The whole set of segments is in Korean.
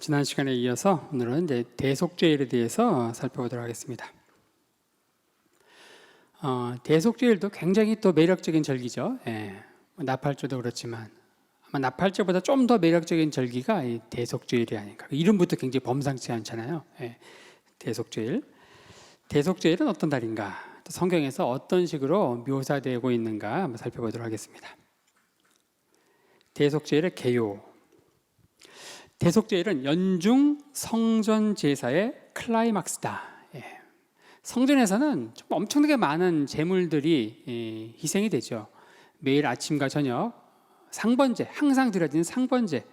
지난 시간에 이어서 오늘은 이제 대속죄일에 대해서 살펴보도록 하겠습니다. 대속죄일도 굉장히 또 매력적인 절기죠. 나팔절도 그렇지만 아마 나팔절보다 좀 더 매력적인 절기가 이 대속죄일이 아닌가. 이름부터 굉장히 범상치 않잖아요. 대속죄일. 대속죄일은 어떤 달인가? 성경에서 어떤 식으로 묘사되고 있는가 한번 살펴보도록 하겠습니다. 대속죄일의 개요. 대속죄일은 연중 성전 제사의 클라이막스다. 성전에서는 좀 엄청나게 많은 제물들이 희생이 되죠. 매일 아침과 저녁 상번제, 항상 드려지는 상번제.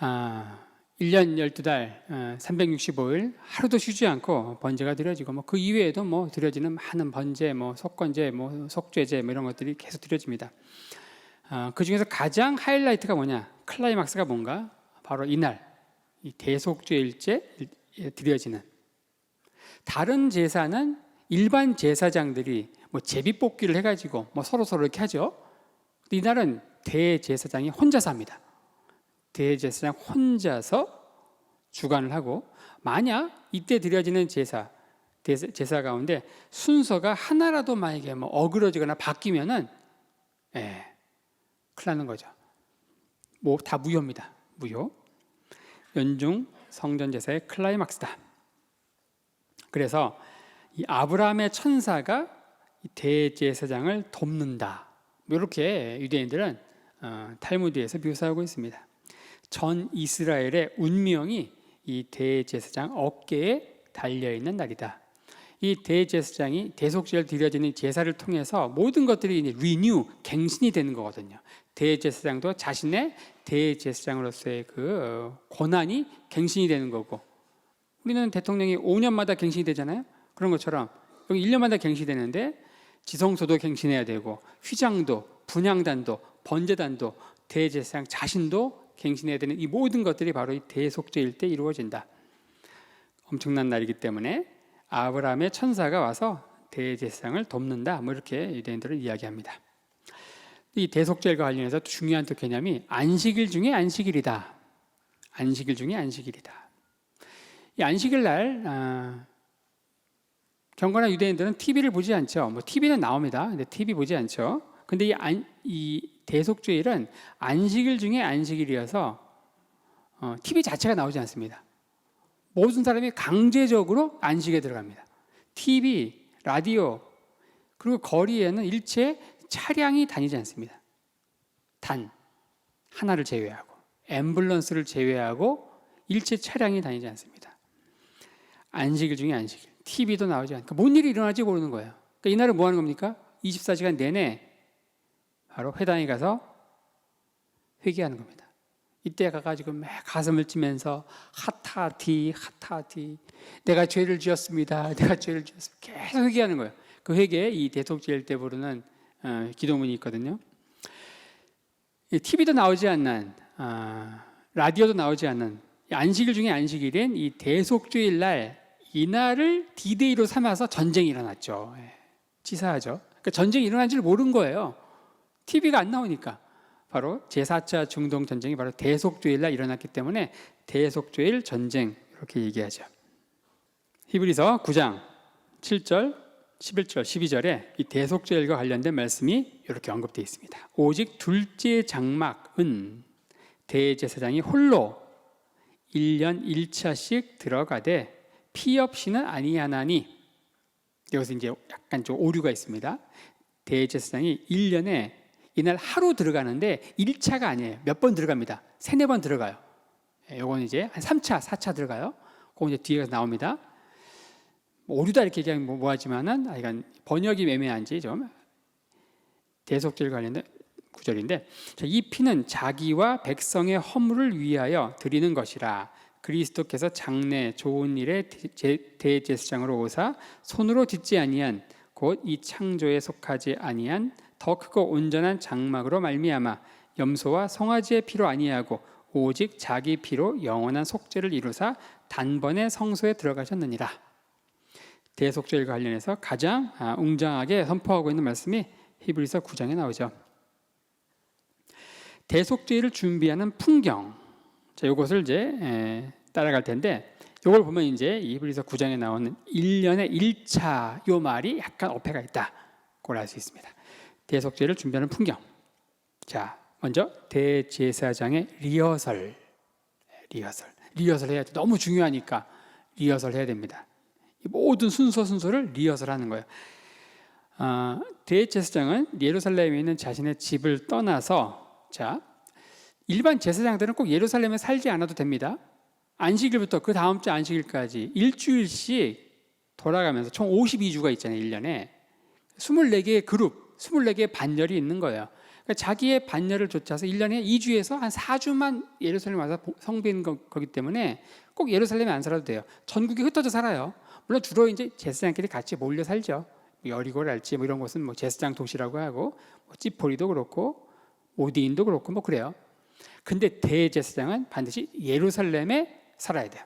1년 12달 365일 하루도 쉬지 않고 번제가 드려지고 그 이외에도 드려지는 많은 번제, 속건제, 속죄제 이런 것들이 계속 드려집니다. 그 중에서 가장 하이라이트가 뭐냐? 클라이막스가 뭔가? 바로 이날, 이 대속죄일째 드려지는. 다른 제사는 일반 제사장들이 제비뽑기를 해가지고 서로 이렇게 하죠. 근데 이날은 대제사장이 혼자서 합니다. 대제사장 혼자서 주관을 하고, 만약 이때 드려지는 제사 가운데 순서가 하나라도 만약에 어그러지거나 바뀌면은 큰일 나는 거죠. 다 무효입니다. 무효. 연중 성전 제사의 클라이막스다. 그래서 이 아브라함의 천사가 이 대제사장을 돕는다. 이렇게 유대인들은 탈무드에서 묘사하고 있습니다. 전 이스라엘의 운명이 이 대제사장 어깨에 달려있는 날이다. 이 대제사장이 대속죄를 드려지는 제사를 통해서 모든 것들이 리뉴, 갱신이 되는 거거든요. 대제사장도 자신의 대제사장으로서의 그 권한이 갱신이 되는 거고, 우리는 대통령이 5년마다 갱신이 되잖아요. 그런 것처럼 여기 1년마다 갱신이 되는데 지성소도 갱신해야 되고, 휘장도, 분향단도, 번제단도, 대제사장 자신도 갱신해야 되는 이 모든 것들이 바로 이 대속죄일 때 이루어진다. 엄청난 날이기 때문에 아브라함의 천사가 와서 대제사장을 돕는다. 이렇게 유대인들은 이야기합니다. 이 대속죄일과 관련해서 중요한 또 개념이 안식일 중에 안식일이다. 안식일 중에 안식일이다. 이 안식일 날 경건한 유대인들은 TV를 보지 않죠. TV는 나옵니다. 근데 TV 보지 않죠. 근데 이 대속죄일은 안식일 중에 안식일이어서 TV 자체가 나오지 않습니다. 모든 사람이 강제적으로 안식에 들어갑니다. TV, 라디오, 그리고 거리에는 일체 차량이 다니지 않습니다. 단 하나를 제외하고, 앰뷸런스를 제외하고 일체 차량이 다니지 않습니다. 안식일 중에 안식일. TV도 나오지 않고 뭔 일이 일어날지 모르는 거예요. 그러니까 이날은 뭐 하는 겁니까? 24시간 내내 바로 회당에 가서 회개하는 겁니다. 이때 가가지고 막 가슴을 찌면서 하타티 내가 죄를 지었습니다. 내가 죄를 지었습니다. 계속 회개하는 거예요. 그 회개에 이 대속죄일 때 부르는 기도문이 있거든요. TV도 나오지 않는, 라디오도 나오지 않는 안식일 중에 안식일인 이 대속죄일 날, 이날을 D-Day로 삼아서 전쟁이 일어났죠. 치사하죠. 그러니까 전쟁이 일어난 줄 모른 거예요. TV가 안 나오니까. 바로 제4차 중동 전쟁이 바로 대속죄일 날 일어났기 때문에 대속죄일 전쟁 이렇게 얘기하죠. 히브리서 9장 7절, 11절, 12절에 이 대속죄일과 관련된 말씀이 이렇게 언급되어 있습니다. 오직 둘째 장막은 대제사장이 홀로 1년 1차씩 들어가되 피 없이는 아니하나니, 여기서 이제 약간 좀 오류가 있습니다. 대제사장이 1년에 이날 하루 들어가는데 1차가 아니에요. 몇 번 들어갑니다. 3-4번 들어가요. 요건 이제 한 3차, 4차 들어가요. 그건 이제 뒤에 나옵니다. 오류다 이렇게 얘기하면 뭐하지만은 이건 번역이 애매한지 좀. 대속죄일 관련된 구절인데, 이 피는 자기와 백성의 허물을 위하여 드리는 것이라. 그리스도께서 장래 좋은 일에 대제사장으로 오사 손으로 짓지 아니한 곧 이 창조에 속하지 아니한 더 크고 온전한 장막으로 말미암아 염소와 송아지의 피로 아니하고 오직 자기 피로 영원한 속죄를 이루사 단번에 성소에 들어가셨느니라. 대속죄일과 관련해서 가장 웅장하게 선포하고 있는 말씀이 히브리서 9장에 나오죠. 대속죄일을 준비하는 풍경, 자, 이것을 이제 따라갈 텐데, 이걸 보면 이제 히브리서 9장에 나오는 1년의 1차 요 말이 약간 어폐가 있다. 그걸 알 수 있습니다. 대속죄를 준비하는 풍경. 자, 먼저 대제사장의 리허설 해야 돼. 너무 중요하니까 리허설 해야 됩니다. 모든 순서를 리허설하는 거예요. 대제사장은 예루살렘에 있는 자신의 집을 떠나서, 자, 일반 제사장들은 꼭 예루살렘에 살지 않아도 됩니다. 안식일부터 그 다음 주 안식일까지 일주일씩 돌아가면서 총 52주가 있잖아요. 1년에 24개의 그룹, 24개의 반열이 있는 거예요. 그러니까 자기의 반열을 쫓아서 1년에 2주에서 한 4주만 예루살렘 와서 성비는 거기 때문에 꼭 예루살렘에 안 살아도 돼요. 전국에 흩어져 살아요. 물론 주로 이제 제사장끼리 같이 몰려 살죠. 여리고랄지 뭐 이런 곳은 뭐 제사장 도시라고 하고, 뭐 찌포리도 그렇고 오디인도 그렇고 뭐 그래요. 근데 대제사장은 반드시 예루살렘에 살아야 돼요.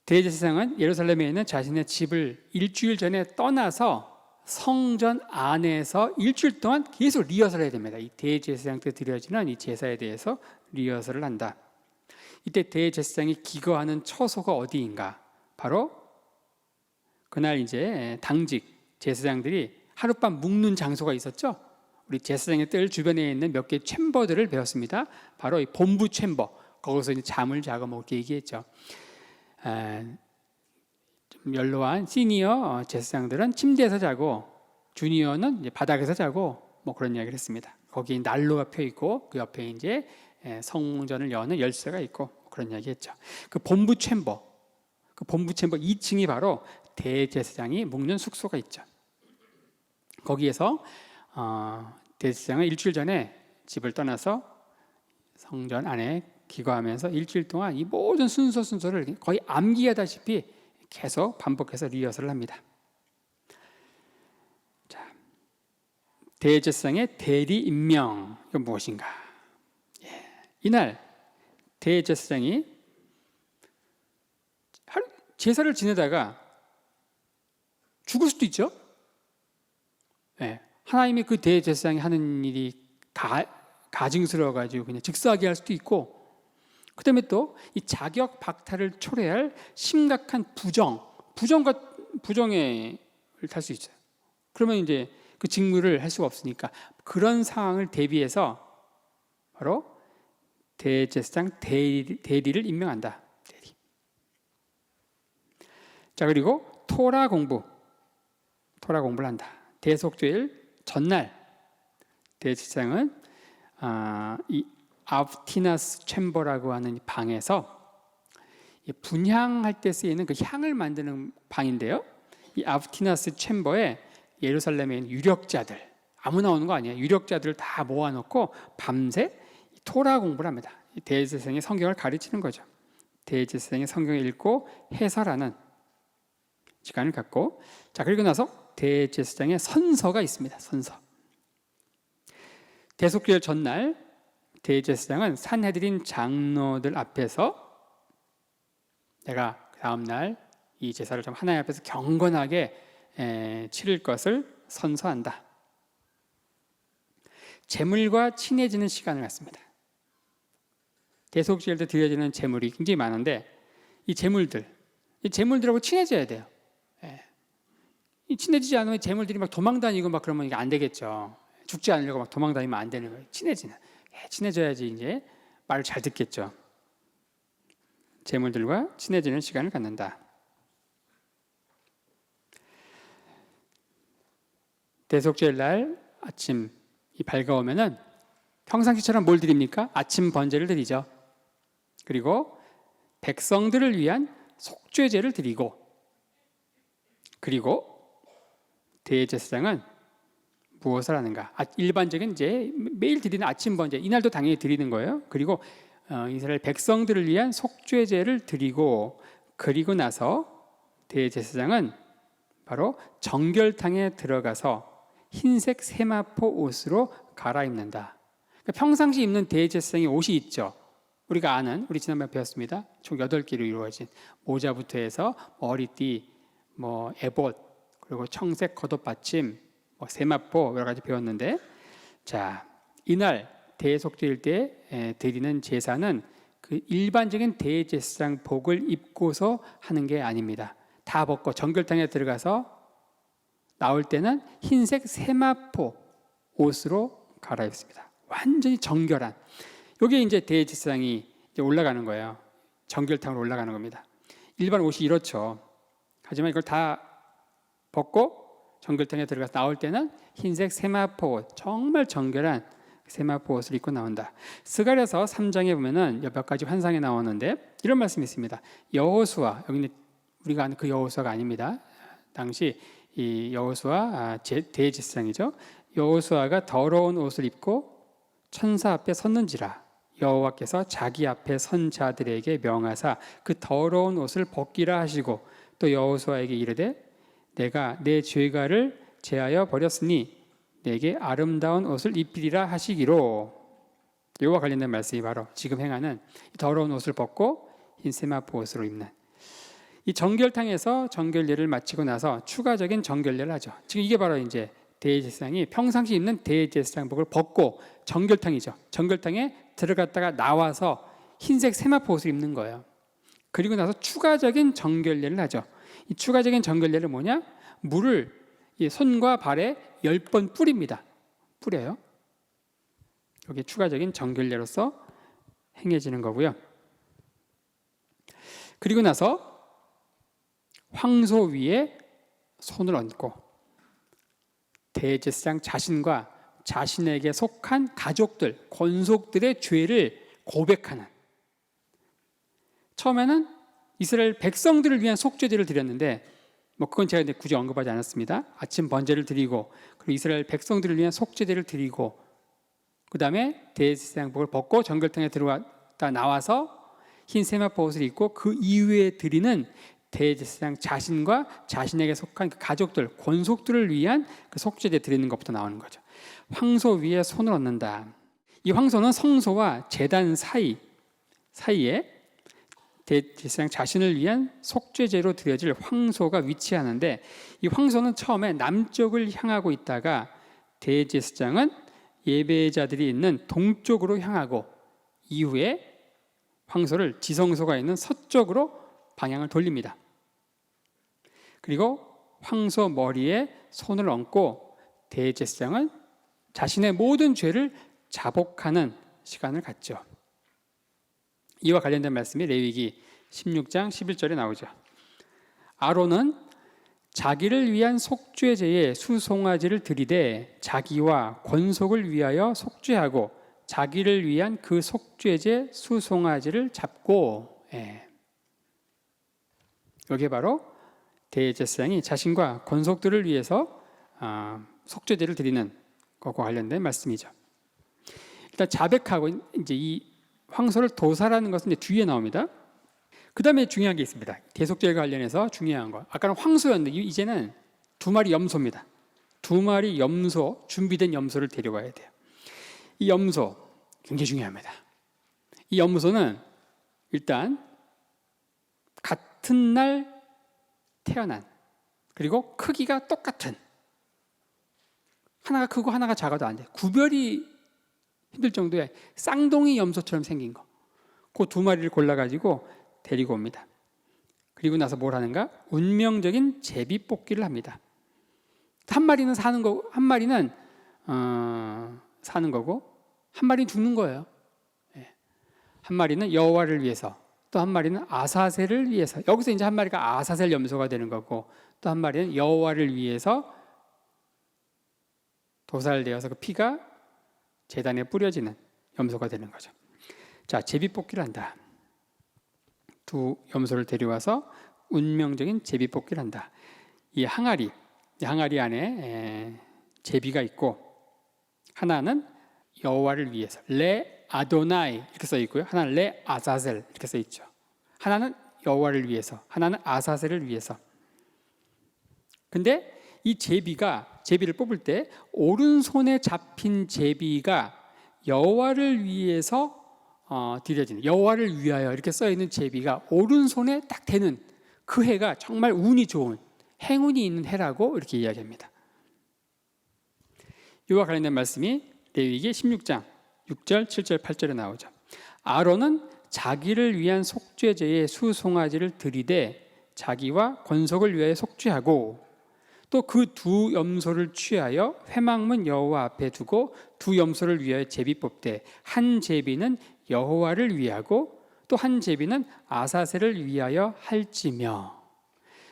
대제사장은 예루살렘에 있는 자신의 집을 일주일 전에 떠나서 성전 안에서 일주일 동안 계속 리허설을 해야 됩니다. 이 대제사장 때 드려지는 이 제사에 대해서 리허설을 한다. 이때 대제사장이 기거하는 처소가 어디인가? 바로 그날 이제 당직 제사장들이 하룻밤 묵는 장소가 있었죠. 우리 제사장의 뜰 주변에 있는 몇 개의 챔버들을 배웠습니다. 바로 이 본부 챔버, 거기서 이제 잠을 자고 뭐 이렇게 얘기했죠. 좀 연로한 시니어 제사장들은 침대에서 자고, 주니어는 이제 바닥에서 자고, 뭐 그런 이야기를 했습니다. 거기에 난로가 펴 있고 그 옆에 이제 성전을 여는 열쇠가 있고 그런 이야기했죠. 그 본부 챔버 2층이 바로 대제사장이 묵는 숙소가 있죠. 거기에서 대제사장은 일주일 전에 집을 떠나서 성전 안에 기거하면서 일주일 동안 이 모든 순서를 거의 암기하다시피 계속 반복해서 리허설을 합니다. 자, 대제사장의 대리 임명, 이건 무엇인가? 이날 대제사장이 제사를 지내다가 죽을 수도 있죠. 하나님이 그 대제사장이 하는 일이 가증스러워가지고 그냥 즉사하게 할 수도 있고, 그 다음에 또 이 자격 박탈을 초래할 심각한 부정에 탈 수 있어요. 그러면 이제 그 직무를 할 수가 없으니까 그런 상황을 대비해서 바로 대제사장 대리를 임명한다. 대리. 자, 그리고 토라 공부를 한다. 대속죄일 전날 대제사장은 이 아브티나스 챔버라고 하는 방에서 분향할 때 쓰이는 그 향을 만드는 방인데요. 이 아브티나스 챔버에 예루살렘에 있는 유력자들, 아무나 오는 거 아니에요. 유력자들을 다 모아놓고 밤새 토라 공부를 합니다. 대제사장이 성경을 가르치는 거죠. 대제사장이 성경을 읽고 해설하는 시간을 갖고, 자, 그리고 나서 대제사장의 선서가 있습니다. 선서. 대속죄일 전날 대제사장은 산헤드린 장로들 앞에서 내가 다음 날 이 제사를 좀 하나님 앞에서 경건하게 치를 것을 선서한다. 제물과 친해지는 시간을 갖습니다. 대속죄일 때 드려지는 제물이 굉장히 많은데 이 제물들하고 친해져야 돼요. 이 친해지지 않으면 제물들이 막 도망다니고 막 그러면 이게 안 되겠죠. 죽지 않으려고 막 도망다니면 안 되는 거예요. 친해져야지 이제 말을 잘 듣겠죠. 제물들과 친해지는 시간을 갖는다. 대속죄일 날 아침 밝아오면은 평상시처럼 뭘 드립니까? 아침 번제를 드리죠. 그리고 백성들을 위한 속죄제를 드리고, 그리고 대제사장은 무엇을 하는가? 일반적인 이제 매일 드리는 아침 번제, 이날도 당연히 드리는 거예요. 그리고 이스라엘 백성들을 위한 속죄제를 드리고, 그리고 나서 대제사장은 바로 정결탕에 들어가서 흰색 세마포 옷으로 갈아입는다. 그러니까 평상시 입는 대제사장의 옷이 있죠. 우리가 아는, 우리 지난번에 배웠습니다. 총 8개로 이루어진 모자부터 해서 머리띠, 뭐 에봇, 그리고 청색 겉옷받침, 뭐 세마포 여러 가지 배웠는데, 자, 이날 대속죄일 때 드리는 제사는 그 일반적인 대제사장 복을 입고서 하는 게 아닙니다. 다 벗고 정결탕에 들어가서 나올 때는 흰색 세마포 옷으로 갈아입습니다. 완전히 정결한. 이게 이제 대제사장이 이제 올라가는 거예요. 정결탕으로 올라가는 겁니다. 일반 옷이 이렇죠. 하지만 이걸 다 벗고 정결탕에 들어가서 나올 때는 흰색 세마포 옷, 정말 정결한 세마포 옷을 입고 나온다. 스가랴서 3장에 보면은 몇 가지 환상이 나오는데 이런 말씀이 있습니다. 여호수아, 여기는 우리가 아는 그 여호수아가 아닙니다. 당시 이 여호수아 대제사장이죠. 여호수아가 더러운 옷을 입고 천사 앞에 섰는지라 여호와께서 자기 앞에 선 자들에게 명하사 그 더러운 옷을 벗기라 하시고 또 여호수아에게 이르되 내가 내 죄가를 제하여 버렸으니 내게 아름다운 옷을 입히리라 하시기로. 이와 관련된 말씀이 바로 지금 행하는 더러운 옷을 벗고 흰 세마포 옷으로 입는 이 정결탕에서 정결례를 마치고 나서 추가적인 정결례를 하죠. 지금 이게 바로 이제 대제사장이 평상시 입는 대제사장복을 벗고 정결탕이죠. 정결탕에 들어갔다가 나와서 흰색 세마포 옷을 입는 거예요. 그리고 나서 추가적인 정결례를 하죠. 이 추가적인 정결례는 뭐냐? 물을 이 손과 발에 10번 뿌립니다. 뿌려요. 이게 추가적인 정결례로서 행해지는 거고요. 그리고 나서 황소 위에 손을 얹고 대제사장 자신과 자신에게 속한 가족들, 권속들의 죄를 고백하는. 처음에는 이스라엘 백성들을 위한 속죄제를 드렸는데 그건 제가 굳이 언급하지 않았습니다. 아침 번제를 드리고 그리고 이스라엘 백성들을 위한 속죄제를 드리고 그 다음에 대제사장복을 벗고 정결탕에 들어갔다 나와서 흰 세마포 옷을 입고 그 이후에 드리는 대제사장 자신과 자신에게 속한 그 가족들, 권속들을 위한 그 속죄제 드리는 것부터 나오는 거죠. 황소 위에 손을 얹는다. 이 황소는 성소와 제단 사이에 대제사장 자신을 위한 속죄제로 드려질 황소가 위치하는데 이 황소는 처음에 남쪽을 향하고 있다가 대제사장은 예배자들이 있는 동쪽으로 향하고 이후에 황소를 지성소가 있는 서쪽으로 방향을 돌립니다. 그리고 황소 머리에 손을 얹고 대제사장은 자신의 모든 죄를 자복하는 시간을 갖죠. 이와 관련된 말씀이 레위기 16장 11절에 나오죠. 아론은 자기를 위한 속죄제에 수송아지를 드리되 자기와 권속을 위하여 속죄하고 자기를 위한 그 속죄제 수송아지를 잡고 여기에 바로 대제사장이 자신과 권속들을 위해서 속죄제를 드리는 것과 관련된 말씀이죠. 일단 자백하고 이제 이 황소를 도살하는 것은 이제 뒤에 나옵니다. 그 다음에 중요한 게 있습니다. 대속죄와 관련해서 중요한 거. 아까는 황소였는데 이제는 2마리 염소입니다. 2마리 염소, 준비된 염소를 데려와야 돼요. 이 염소 굉장히 중요합니다. 이 염소는 일단 같은 날 태어난 그리고 크기가 똑같은 하나가 크고 하나가 작아도 안 돼. 구별이 힘들 정도의 쌍둥이 염소처럼 생긴 거. 그 2마리를 골라가지고 데리고 옵니다. 그리고 나서 뭘 하는가? 운명적인 제비뽑기를 합니다. 한 마리는 사는 거고, 한 마리는 사는 거고, 한 마리는 죽는 거예요. 한 마리는 여호와를 위해서, 또 한 마리는 아사셀을 위해서. 여기서 이제 한 마리가 아사셀 염소가 되는 거고, 또 한 마리는 여호와를 위해서 도살되어서 그 피가 제단에 뿌려지는 염소가 되는 거죠. 자, 제비뽑기를 한다. 2 염소를 데려와서 운명적인 제비뽑기를 한다. 이 항아리 안에 제비가 있고 하나는 여호와를 위해서 레 아도나이 이렇게 써 있고요. 하나는 레 아사셀 이렇게 써 있죠. 하나는 여호와를 위해서, 하나는 아사셀을 위해서. 근데 이 제비를 뽑을 때 오른손에 잡힌 제비가 여호와를 위해서 드려지는, 여호와를 위하여 이렇게 써 있는 제비가 오른손에 딱 되는 그 해가 정말 운이 좋은 행운이 있는 해라고 이렇게 이야기합니다. 이와 관련된 말씀이 레위기 16장 6절, 7절, 8절에 나오죠. 아론은 자기를 위한 속죄제의 수송아지를 드리되 자기와 권속을 위하여 속죄하고 또 그 두 염소를 취하여 회막문 여호와 앞에 두고 두 염소를 위하여 제비 뽑되 한 제비는 여호와를 위하고 또 한 제비는 아사셀을 위하여 할지며.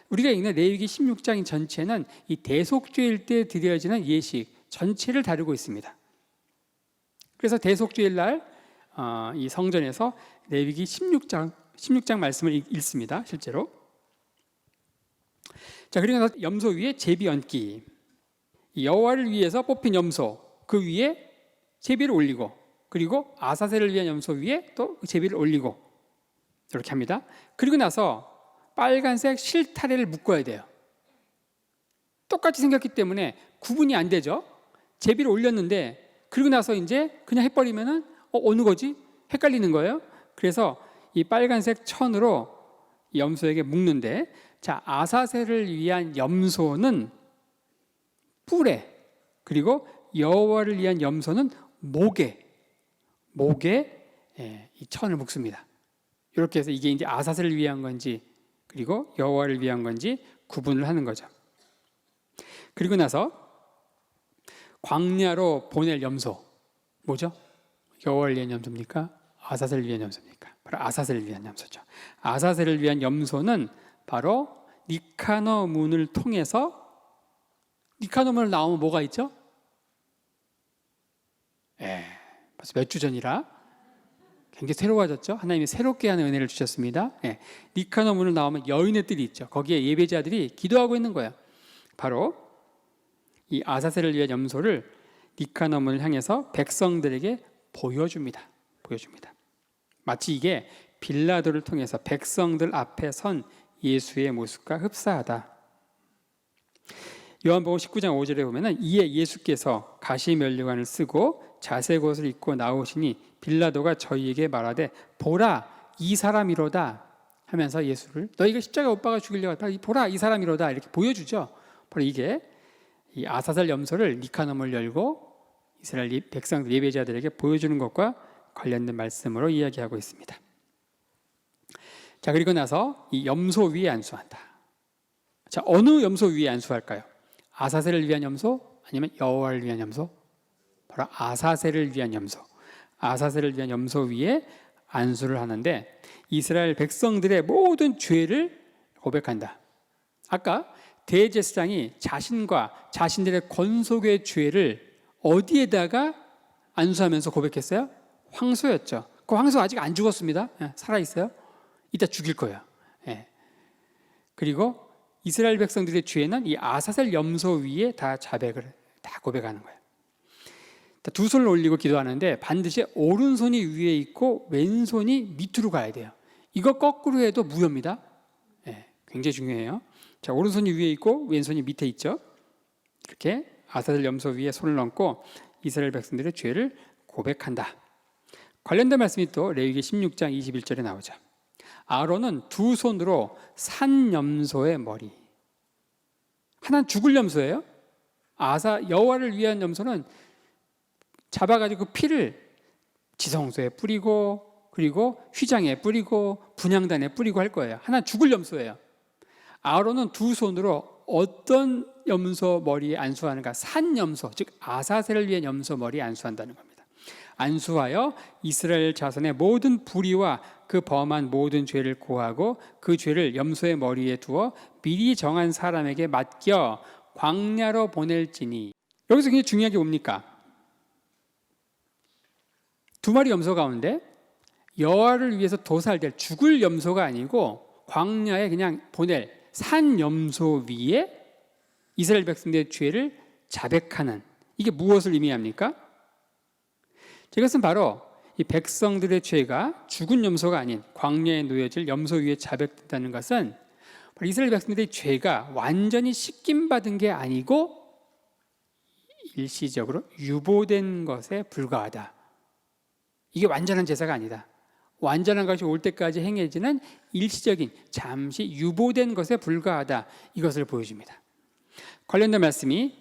우리가 읽는 레위기 16장 전체는 이 대속죄일 때 드려지는 예식 전체를 다루고 있습니다. 그래서 대속죄일 날 이 성전에서 레위기 16장 말씀을 읽습니다. 실제로. 자, 그리고 나서 염소 위에 제비 얹기. 여호와를 위해서 뽑힌 염소 그 위에 제비를 올리고, 그리고 아사셀을 위한 염소 위에 또 제비를 올리고, 이렇게 합니다. 그리고 나서 빨간색 실타래를 묶어야 돼요. 똑같이 생겼기 때문에 구분이 안 되죠. 제비를 올렸는데 그리고 나서 이제 그냥 해버리면은 어느 거지? 헷갈리는 거예요. 그래서 이 빨간색 천으로 염소에게 묶는데, 자, 아사셀을 위한 염소는 뿔에, 그리고 여호와를 위한 염소는 목에 이 천을 묶습니다. 이렇게 해서 이게 이제 아사셀을 위한 건지 그리고 여호와를 위한 건지 구분을 하는 거죠. 그리고 나서 광야로 보낼 염소 뭐죠? 여호와를 위한 염소입니까? 아사셀을 위한 염소입니까? 바로 아사셀을 위한 염소죠. 아사셀을 위한 염소는 바로 니카노 문을 통해서, 니카노 문을 나오면 뭐가 있죠? 벌써 몇 주 전이라 굉장히 새로워졌죠. 하나님이 새롭게 하는 은혜를 주셨습니다. 니카노 문을 나오면 여인의 뜰이 있죠. 거기에 예배자들이 기도하고 있는 거예요. 바로 이 아사셀을 위한 염소를 니카노 문을 향해서 백성들에게 보여줍니다. 마치 이게 빌라도를 통해서 백성들 앞에 선 예수의 모습과 흡사하다. 요한복음 19장 5절에 보면은 이에 예수께서 가시면류관을 쓰고 자색 옷을 입고 나오시니 빌라도가 저희에게 말하되 보라 이 사람이로다 하면서 예수를, 너희가 십자가 못 박아 죽이려고 하다 보라 이 사람이로다 이렇게 보여주죠. 바로 이게 이 아사셀 염소를 니카노문을 열고 이스라엘 백성들 예배자들에게 보여주는 것과 관련된 말씀으로 이야기하고 있습니다. 자, 그리고 나서 이 염소 위에 안수한다. 자, 어느 염소 위에 안수할까요? 아사셀을 위한 염소 아니면 여호와를 위한 염소? 바로 아사셀을 위한 염소. 아사셀을 위한 염소 위에 안수를 하는데 이스라엘 백성들의 모든 죄를 고백한다. 아까 대제사장이 자신과 자신들의 권속의 죄를 어디에다가 안수하면서 고백했어요? 황소였죠. 그 황소 아직 안 죽었습니다. 살아있어요. 이따 죽일 거예요. 그리고 이스라엘 백성들의 죄는 이 아사셀 염소 위에 다 자백을, 다 고백하는 거예요. 두 손을 올리고 기도하는데 반드시 오른손이 위에 있고 왼손이 밑으로 가야 돼요. 이거 거꾸로 해도 무효입니다. 굉장히 중요해요. 자, 오른손이 위에 있고 왼손이 밑에 있죠. 이렇게 아사셀 염소 위에 손을 얹고 이스라엘 백성들의 죄를 고백한다. 관련된 말씀이 또 레위기 16장 21절에 나오죠. 아론은 두 손으로 산 염소의 머리, 하나는 죽을 염소예요. 여호와를 위한 염소는 잡아가지고 피를 지성소에 뿌리고 그리고 휘장에 뿌리고 분향단에 뿌리고 할 거예요. 하나는 죽을 염소예요. 아론은 두 손으로 어떤 염소 머리에 안수하는가? 산 염소, 즉 아사셀을 위한 염소 머리에 안수한다는 겁니다. 안수하여 이스라엘 자손의 모든 불의와 그 범한 모든 죄를 고하고 그 죄를 염소의 머리에 두어 미리 정한 사람에게 맡겨 광야로 보낼지니. 여기서 굉장히 중요한 게 뭡니까? 두 마리 염소 가운데 여호와를 위해서 도살될 죽을 염소가 아니고 광야에 그냥 보낼 산 염소 위에 이스라엘 백성들의 죄를 자백하는, 이게 무엇을 의미합니까? 이것은 바로 이 백성들의 죄가 죽은 염소가 아닌 광야에 놓여질 염소 위에 자백된다는 것은 바로 이스라엘 백성들의 죄가 완전히 씻김받은 게 아니고 일시적으로 유보된 것에 불과하다. 이게 완전한 제사가 아니다. 완전한 것이 올 때까지 행해지는 일시적인 잠시 유보된 것에 불과하다. 이것을 보여줍니다. 관련된 말씀이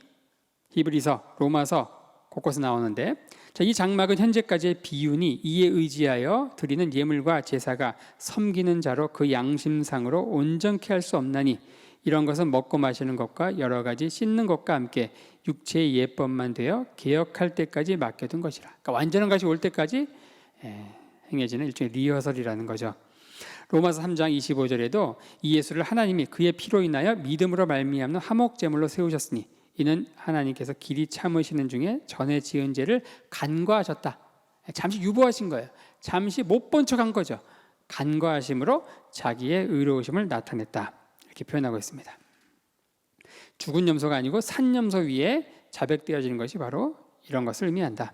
히브리서, 로마서, 곳곳에 나오는데, 자, 이 장막은 현재까지의 비윤이 이에 의지하여 드리는 예물과 제사가 섬기는 자로 그 양심상으로 온전케 할 수 없나니 이런 것은 먹고 마시는 것과 여러 가지 씻는 것과 함께 육체의 예법만 되어 개혁할 때까지 맡겨둔 것이라. 그러니까 완전한 것이 올 때까지 행해지는 일종의 리허설이라는 거죠. 로마서 3장 25절에도 이 예수를 하나님이 그의 피로 인하여 믿음으로 말미암는 화목 제물로 세우셨으니 이는 하나님께서 길이 참으시는 중에 전에 지은 죄를 간과하셨다. 잠시 유보하신 거예요. 잠시 못 본 척한 거죠. 간과하심으로 자기의 의로우심을 나타냈다. 이렇게 표현하고 있습니다. 죽은 염소가 아니고 산 염소 위에 자백되어지는 것이 바로 이런 것을 의미한다.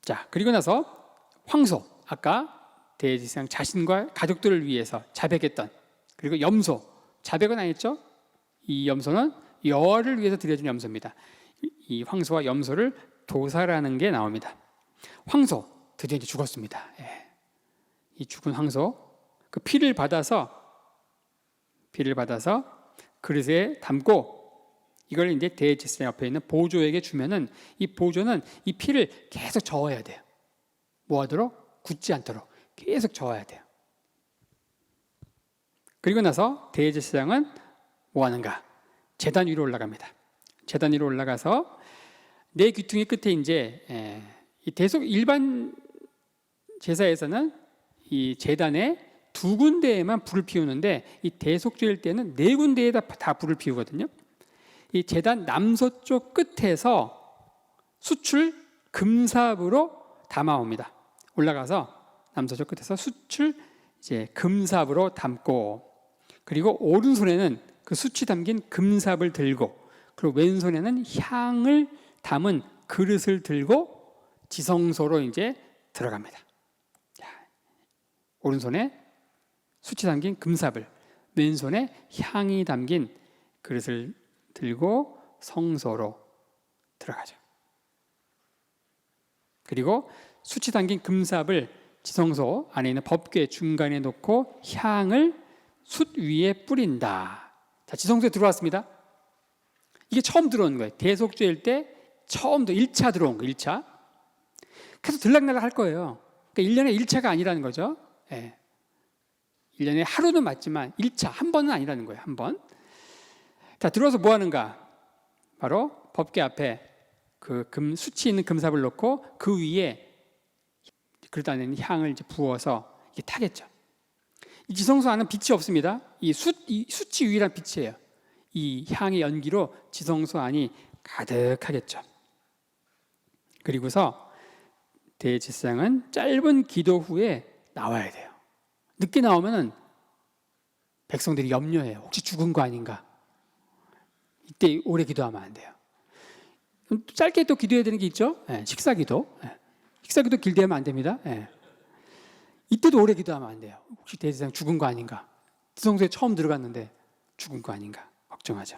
자, 그리고 나서 황소, 아까 대제사장 자신과 가족들을 위해서 자백했던, 그리고 염소, 자백은 아니었죠? 이 염소는 여호와를 위해서 드려진 염소입니다. 이 황소와 염소를 도살하는 게 나옵니다. 황소, 드디어 이제 죽었습니다. 이 죽은 황소, 그 피를 받아서 그릇에 담고 이걸 이제 대제사장 옆에 있는 보조에게 주면은 이 보조는 이 피를 계속 저어야 돼요. 뭐하도록? 굳지 않도록 계속 저어야 돼요. 그리고 나서 대제사장은 뭐 하는가? 제단 위로 올라갑니다. 제단 위로 올라가서 네 귀퉁이 끝에 이제 이 일반 제사에서는 이 제단에 두 군데에만 불을 피우는데 이 대속죄일 때는 네 군데에다 다 불을 피우거든요. 이 제단 남서쪽 끝에서 수출 금삽으로 담아옵니다. 올라가서 남서쪽 끝에서 수출 이제 금삽으로 담고, 그리고 오른손에는 그 수치 담긴 금삽을 들고, 그리고 왼손에는 향을 담은 그릇을 들고 지성소로 이제 들어갑니다. 오른손에 수치 담긴 금삽을, 왼손에 향이 담긴 그릇을 들고 성소로 들어가죠. 그리고 수치 담긴 금삽을 지성소 안에 있는 법궤 중간에 놓고 향을 숯 위에 뿌린다. 자, 지성소에 들어왔습니다. 이게 처음 들어온 거예요. 대속죄일 때 처음 1차 들어온 거예요. 1차. 계속 들락날락 할 거예요. 그러니까 1년에 1차가 아니라는 거죠. 1년에 하루는 맞지만 1차, 한 번은 아니라는 거예요. 한 번. 자, 들어와서 뭐 하는가? 바로 법궤 앞에 그 수치 있는 금삽을 놓고 그 위에 그릇 안에는 향을 이제 부어서 이게 타겠죠. 이 지성소 안은 빛이 없습니다. 이 수치 유일한 빛이에요. 이 향의 연기로 지성소 안이 가득하겠죠. 그리고서 대제사장은 짧은 기도 후에 나와야 돼요. 늦게 나오면은 백성들이 염려해요. 혹시 죽은 거 아닌가? 이때 오래 기도하면 안 돼요. 짧게 또 기도해야 되는 게 있죠. 식사기도. 식사기도 길게 하면 안 됩니다. 이때도 오래 기도하면 안 돼요. 혹시 대제사장 죽은 거 아닌가? 지성소에 처음 들어갔는데 죽은 거 아닌가? 걱정하죠.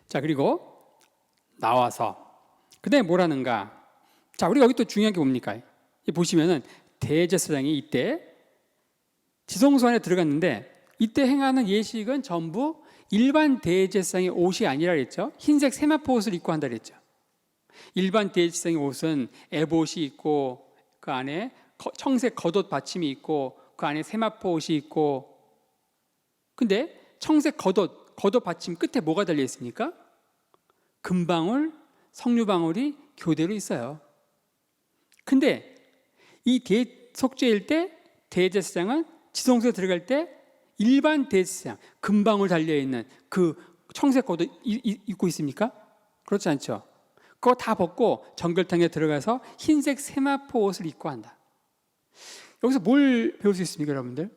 자, 그리고 나와서 그다음에 뭐라는가? 자, 우리가 여기 또 중요한 게 뭡니까? 보시면은 대제사장이 이때 지성소 안에 들어갔는데 이때 행하는 예식은 전부 일반 대제사장의 옷이 아니라 그랬죠. 흰색 세마포 옷을 입고 한다 그랬죠. 일반 대제사장의 옷은 에봇이 있고 그 안에 청색 겉옷 받침이 있고 그 안에 세마포 옷이 있고, 근데 청색 겉옷 받침 끝에 뭐가 달려 있습니까? 금방울, 석류방울이 교대로 있어요. 근데 이 대속죄일 때 대제사장은 지성소에 들어갈 때 일반 대제사장 금방울 달려있는 그 청색 겉옷 입고 있습니까? 그렇지 않죠. 그거 다 벗고 정결탕에 들어가서 흰색 세마포 옷을 입고 한다. 여기서 뭘 배울 수 있습니까, 여러분들?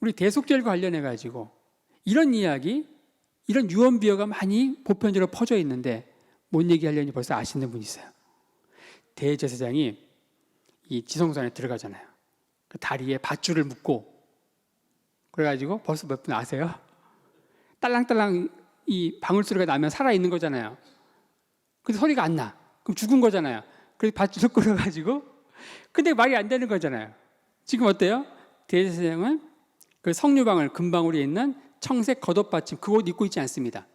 우리 대속죄일과 관련해 가지고 이런 이야기, 이런 유언비어가 많이 보편적으로 퍼져 있는데 뭔 얘기하려는지 벌써 아시는 분이 있어요. 대제사장이 이 지성소 안에 들어가잖아요. 그 다리에 밧줄을 묶고, 그래가지고 벌써 몇 분 아세요? 딸랑딸랑 이 방울소리가 나면 살아있는 거잖아요. 근데 소리가 안 나. 그럼 죽은 거잖아요. 그래서 밧줄을 끌어가지고, 근데 말이 안 되는 거잖아요. 지금 어때요? 대제사장은 그 석류방울, 금방울이 있는 청색 겉옷받침 그 옷 입고 있지 않습니다.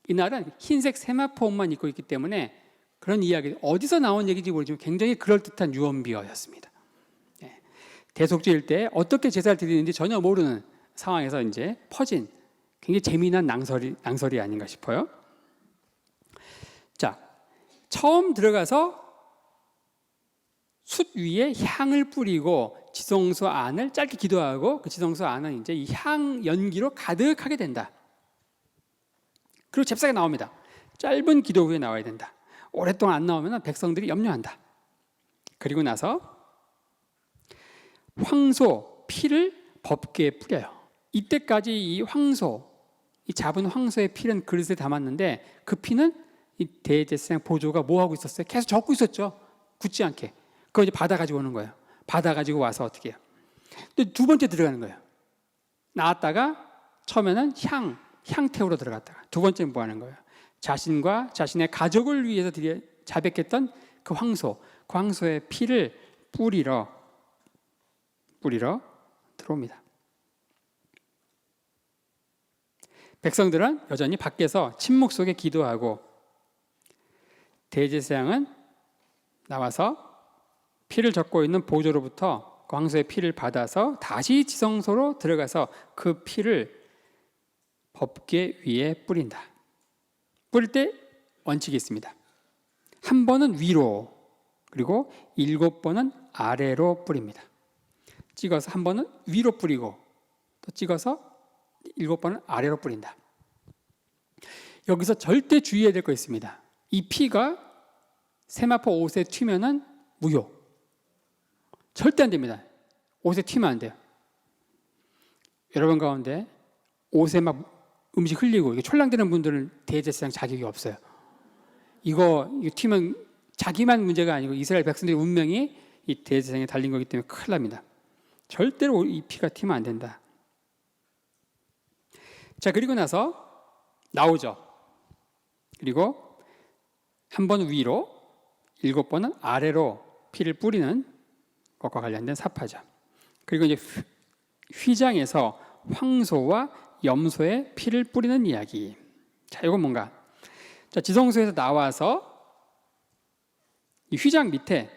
이날은 흰색 세마포 옷만 입고 있기 때문에 그런 이야기, 어디서 나온 얘기인지 모르지만 굉장히 그럴듯한 유언비어였습니다. 대속죄일 때 어떻게 제사를 드리는지 전혀 모르는 상황에서 이제 퍼진 굉장히 재미난 낭설이 아닌가 싶어요. 자, 처음 들어가서 숯 위에 향을 뿌리고 지성소 안을 짧게 기도하고 그 지성소 안은 이제 이 향 연기로 가득하게 된다. 그리고 잽싸게 나옵니다. 짧은 기도 후에 나와야 된다. 오랫동안 안 나오면 백성들이 염려한다. 그리고 나서 황소 피를 법궤에 뿌려요. 이때까지 이 황소, 이 잡은 황소의 피는 그릇에 담았는데 그 피는 이 대제사장 보조가 뭐 하고 있었어요? 계속 적고 있었죠. 굳지 않게. 그거 이제 받아 가지고 오는 거예요. 받아 가지고 와서 어떻게 해요? 또 두 번째 들어가는 거예요. 나왔다가 처음에는 향태우로 들어갔다가 두 번째는 뭐 하는 거예요? 자신과 자신의 가족을 위해서 자백했던 그 황소의 피를 뿌리러 들어옵니다. 백성들은 여전히 밖에서 침묵 속에 기도하고 대제사장은 나와서 피를 젓고 있는 보조로부터 그 황소의 피를 받아서 다시 지성소로 들어가서 그 피를 법궤 위에 뿌린다. 뿌릴 때 원칙이 있습니다. 한 번은 위로, 그리고 7번은 아래로 뿌립니다. 찍어서 한 번은 위로 뿌리고 또 찍어서 7번은 아래로 뿌린다. 여기서 절대 주의해야 될 거 있습니다. 이 피가 세마포 옷에 튀면은 무효. 절대 안 됩니다. 옷에 튀면 안 돼요. 여러분 가운데 옷에 막 음식 흘리고 이게 촐랑대는 분들은 대제사장 자격이 없어요. 이거 튀면 자기만 문제가 아니고 이스라엘 백성들의 운명이 이 대제사장에 달린 거기 때문에 큰일 납니다. 절대로 이 피가 튀면 안 된다. 자, 그리고 나서 나오죠. 그리고 한 번 위로, 7번은 아래로 피를 뿌리는 것과 관련된 사파죠. 그리고 이제 휘장에서 황소와 염소의 피를 뿌리는 이야기. 자, 이건 뭔가? 자, 지성소에서 나와서 이 휘장 밑에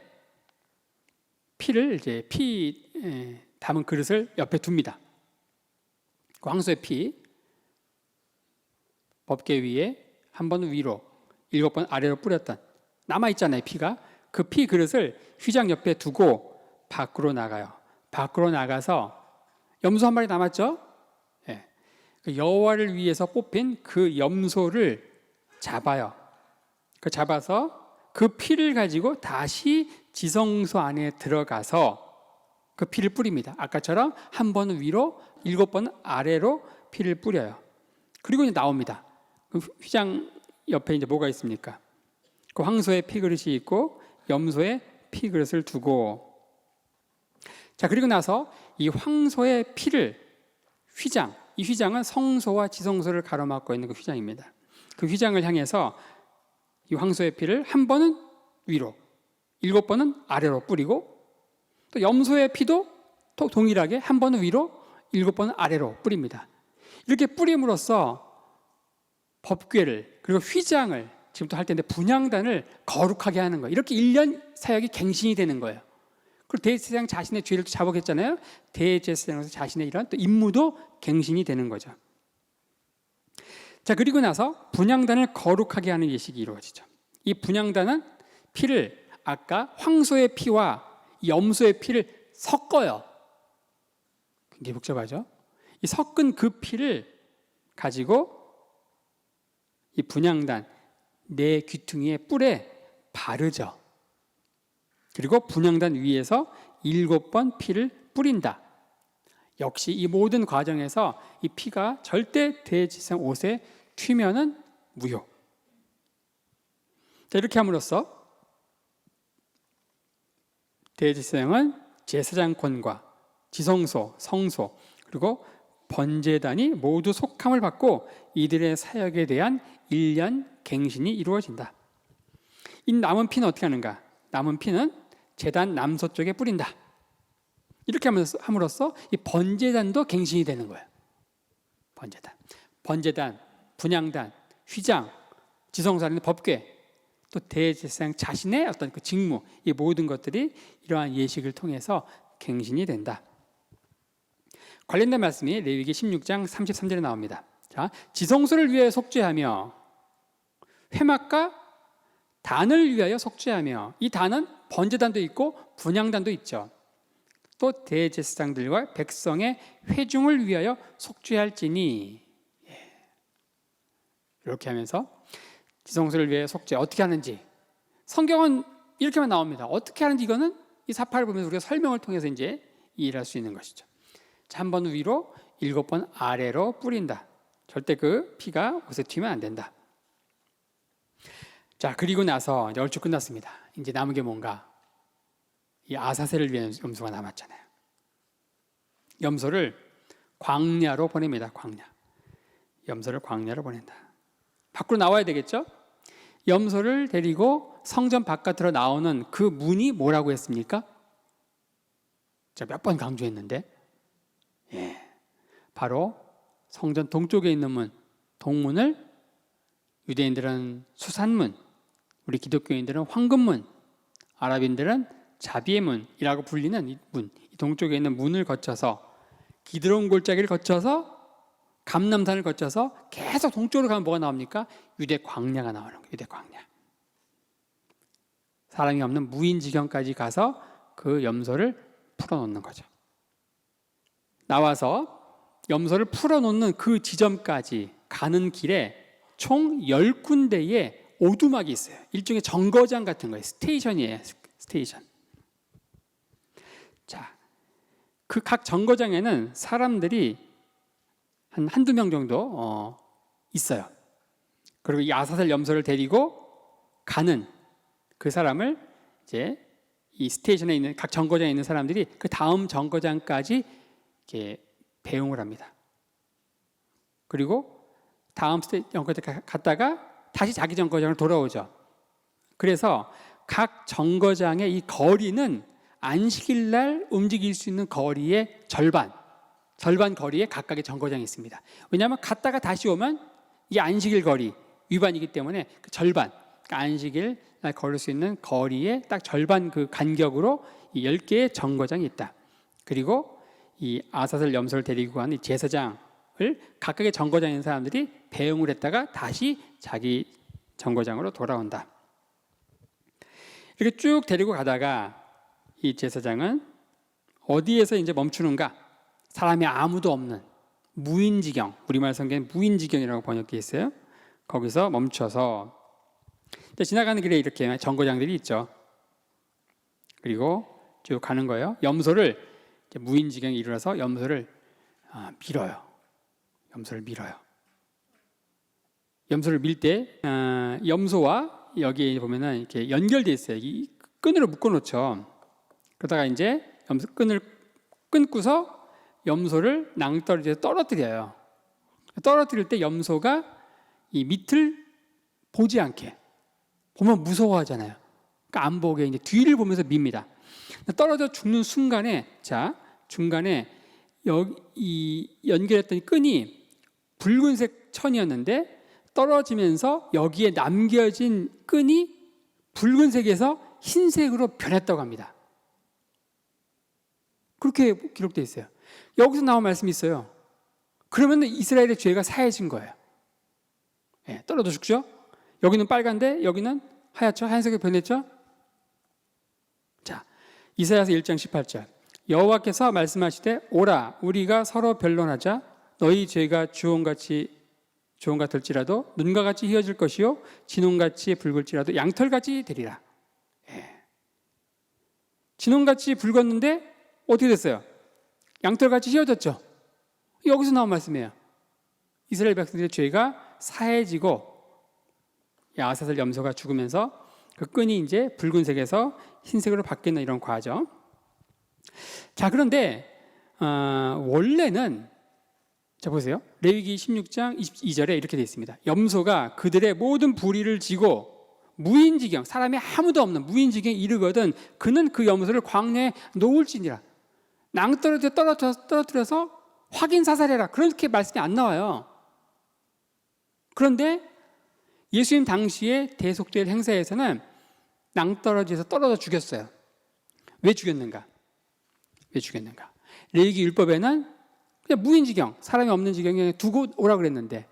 피를 이제 피 담은 그릇을 옆에 둡니다. 그 황소의 피 법궤 위에 한 번은 위로, 7번 아래로 뿌렸던 남아 있잖아요, 피가. 그 피 그릇을 휘장 옆에 두고 밖으로 나가요. 밖으로 나가서 염소 한 마리 남았죠? 네. 그 여호와를 위해서 뽑힌 그 염소를 잡아요. 그 잡아서 그 피를 가지고 다시 지성소 안에 들어가서 그 피를 뿌립니다. 아까처럼 한 번은 위로, 7번은 아래로 피를 뿌려요. 그리고 이제 나옵니다. 그 휘장 옆에 이제 뭐가 있습니까? 그 황소의 피 그릇이 있고 염소의 피 그릇을 두고, 자, 그리고 나서 이 황소의 피를 이 휘장은 성소와 지성소를 가로막고 있는 그 휘장입니다. 그 휘장을 향해서 이 황소의 피를 한 번은 위로, 7번은 아래로 뿌리고, 또 염소의 피도 또 동일하게 한 번은 위로, 7번은 아래로 뿌립니다. 이렇게 뿌림으로써 법궤를, 그리고 휘장을 지금도 할 텐데 분향단을 거룩하게 하는 거예요. 이렇게 1년 사역이 갱신이 되는 거예요. 그리고 대제사장 자신의 죄를 또 자복했잖아요. 대제사장으로서 자신의 이런 또 임무도 갱신이 되는 거죠. 자, 그리고 나서 분향단을 거룩하게 하는 예식이 이루어지죠. 이 분향단은 피를 아까 황소의 피와 염소의 피를 섞어요. 굉장히 복잡하죠. 이 섞은 그 피를 가지고 이 분향단 네 귀퉁이의 뿔에 바르죠. 그리고 분향단 위에서 7번 피를 뿌린다. 역시 이 모든 과정에서 이 피가 절대 대제사장 옷에 튀면은 무효. 자, 이렇게 함으로써 대제사장은 제사장권과 지성소, 성소, 그리고 번제단이 모두 속함을 받고 이들의 사역에 대한 1년 갱신이 이루어진다. 이 남은 피는 어떻게 하는가? 남은 피는 제단 남서쪽에 뿌린다. 이렇게 함으로써 이 번제단도 갱신이 되는 거예요. 번제단, 분향단, 휘장, 지성소라는 법궤, 또 대제사장 자신의 어떤 그 직무, 이 모든 것들이 이러한 예식을 통해서 갱신이 된다. 관련된 말씀이 레위기 16장 33절에 나옵니다. 자, 지성소를 위하여 속죄하며 회막과 단을 위하여 속죄하며, 이 단은 번제단도 있고 분향단도 있죠. 또 대제사장들과 백성의 회중을 위하여 속죄할지니, 이렇게 하면서 지성소를 위해 속죄 어떻게 하는지 성경은 이렇게만 나옵니다. 어떻게 하는지 이거는 이 사파를 보면서 우리가 설명을 통해서 이제 이해할 수 있는 것이죠. 자, 한 번 위로 7번 아래로 뿌린다. 절대 그 피가 옷에 튀면 안 된다. 자, 그리고 나서 이제 얼추 끝났습니다. 이제 남은 게 뭔가? 이 아사셀을 위한 염소가 남았잖아요. 염소를 광야로 보냅니다. 염소를 광야로 보낸다. 밖으로 나와야 되겠죠? 염소를 데리고 성전 바깥으로 나오는 그 문이 뭐라고 했습니까? 제가 몇 번 강조했는데, 바로 성전 동쪽에 있는 문, 동문을 유대인들은 수산문, 우리 기독교인들은 황금문, 아랍인들은 자비의 문이라고 불리는 이 문, 이 동쪽에 있는 문을 거쳐서 기드론 골짜기를 거쳐서 감람산을 거쳐서 계속 동쪽으로 가면 뭐가 나옵니까? 유대 광야가 나오는 거예요. 유대 광야. 사람이 없는 무인지경까지 가서 그 염소를 풀어놓는 거죠. 나와서 염소를 풀어놓는 그 지점까지 가는 길에 총 10군데의 오두막이 있어요. 일종의 정거장 같은 거예요. 스테이션이에요. 스테이션. 자, 그 각 정거장에는 사람들이 한두 명 정도 있어요. 그리고 이 아사셀 염소를 데리고 가는 그 사람을 이제 이 스테이션에 있는 각 정거장에 있는 사람들이 그 다음 정거장까지 이렇게 배웅을 합니다. 그리고 다음 정거장 갔다가 다시 자기 정거장으로 돌아오죠. 그래서 각 정거장의 이 거리는 안식일 날 움직일 수 있는 거리의 절반 거리에 각각의 정거장이 있습니다. 왜냐하면 갔다가 다시 오면 이 안식일 거리 위반이기 때문에 그 절반, 그러니까 안식일 날 걸을 수 있는 거리의 딱 절반 그 간격으로 이 10개의 정거장이 있다. 그리고 이 아사셀 염소를 데리고 가는 이 제사장을 각각의 정거장에 있는 사람들이 배웅을 했다가 다시 자기 정거장으로 돌아온다. 이렇게 쭉 데리고 가다가 이 제사장은 어디에서 이제 멈추는가? 사람이 아무도 없는 무인지경, 우리말 성경에 무인지경이라고 번역되어 있어요. 거기서 멈춰서 지나가는 길에 이렇게 정거장들이 있죠. 그리고 쭉 가는 거예요. 염소를 무인지경에 이르러서 염소를 밀어요. 염소를 밀 때 염소와 여기에 보면은 이렇게 연결돼 있어요. 이 끈으로 묶어놓죠. 그러다가 이제 염소 끈을 끊고서 염소를 낭떠러지에 떨어뜨려요. 떨어뜨릴 때 염소가 이 밑을 보지 않게, 보면 무서워하잖아요. 그러니까 안 보게 이제 뒤를 보면서 밉니다. 떨어져 죽는 순간에, 자, 중간에 여기 이 연결했던 끈이 붉은색 천이었는데 떨어지면서 여기에 남겨진 끈이 붉은색에서 흰색으로 변했다고 합니다. 그렇게 기록되어 있어요. 여기서 나온 말씀이 있어요. 그러면 이스라엘의 죄가 사해진 거예요. 떨어져 죽죠? 여기는 빨간데 여기는 하얗죠? 하얀색으로 변했죠? 자, 이사야서 1장 18절. 여호와께서 말씀하시되 오라 우리가 서로 변론하자. 너희 죄가 주홍같이 될지라도 눈과 같이 희어질 것이요 진홍같이 붉을지라도 양털같이 되리라. 진홍같이 붉었는데 어떻게 됐어요? 양털같이 휘어졌죠. 여기서 나온 말씀이에요. 이스라엘 백성들의 죄가 사해지고 아사셀 염소가 죽으면서 그 끈이 이제 붉은색에서 흰색으로 바뀌는 이런 과정. 자, 그런데 원래는 자 보세요. 레위기 16장 22절에 이렇게 되어 있습니다. 염소가 그들의 모든 불의를 지고 무인지경, 사람이 아무도 없는 무인지경에 이르거든 그는 그 염소를 광야에 놓을지니라. 낭떠러지에 떨어뜨려서 확인 사살해라. 그렇게 말씀이 안 나와요. 그런데 예수님 당시에 대속죄일 행사에서는 낭떠러지에서 떨어져 죽였어요. 왜 죽였는가? 왜 죽였는가? 레위기 율법에는 그냥 무인지경, 사람이 없는 지경에 두고 오라 그랬는데,